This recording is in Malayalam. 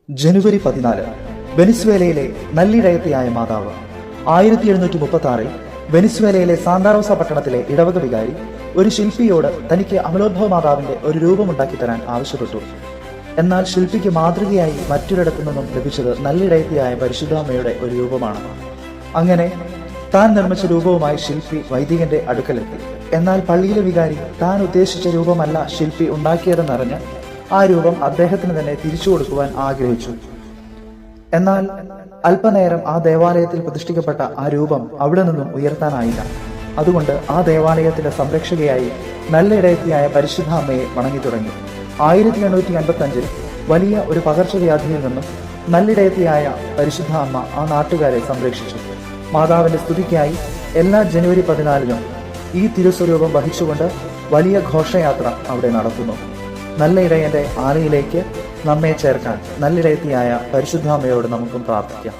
ജനുവരി 14 വെനിസ്വേലയിലെ നല്ലിടയത്തിയായ മാതാവ്. 1736 വെനിസ്വേലയിലെ സാന്താറോസ പട്ടണത്തിലെ ഇടവക വികാരി ഒരു ശില്പിയോട് തനിക്ക് അമലോദ്ഭവ മാതാവിന്റെ ഒരു രൂപമുണ്ടാക്കി തരാൻ ആവശ്യപ്പെട്ടു. എന്നാൽ ശില്പിക്ക് മാതൃകയായി മറ്റൊരിടത്തു നിന്നും ലഭിച്ചത് നല്ലിടയത്തിയായ പരിശുദ്ധാമ്മയുടെ ഒരു രൂപമാണ്. അങ്ങനെ താൻ നിർമ്മിച്ച രൂപവുമായി ശില്പി വൈദികന്റെ അടുക്കലെത്തി. എന്നാൽ പള്ളിയിലെ വികാരി താൻ ഉദ്ദേശിച്ച രൂപമല്ല ശില്പി ഉണ്ടാക്കിയതെന്നറിഞ്ഞ് ആ രൂപം അദ്ദേഹത്തിന് തന്നെ തിരിച്ചു കൊടുക്കുവാൻ ആഗ്രഹിച്ചു. എന്നാൽ അല്പനേരം ആ ദേവാലയത്തിൽ പ്രതിഷ്ഠിക്കപ്പെട്ട ആ രൂപം അവിടെ നിന്നും ഉയർത്താനായില്ല. അതുകൊണ്ട് ആ ദേവാലയത്തിന്റെ സംരക്ഷകയായി നല്ലിടയത്തിയായ പരിശുദ്ധ അമ്മയെ വണങ്ങി തുടങ്ങി. 1855 വലിയ ഒരു പകർച്ചവ്യാധിയിൽ നിന്നും നല്ലിടയത്തിയായ പരിശുദ്ധ അമ്മ ആ നാട്ടുകാരെ സംരക്ഷിച്ചു. മാതാവിന്റെ സ്തുതിക്കായി എല്ലാ ജനുവരി 14 ഈ തിരുസ്വരൂപം വഹിച്ചുകൊണ്ട് വലിയ ഘോഷയാത്ര അവിടെ നടത്തുന്നു. നല്ല ഇടയന്റെ ആലയിലേക്ക് നമ്മെ ചേർക്കാൻ നല്ലിടയത്തിയായ പരിശുദ്ധാമ്മയോട് നമുക്കും പ്രാർത്ഥിക്കാം.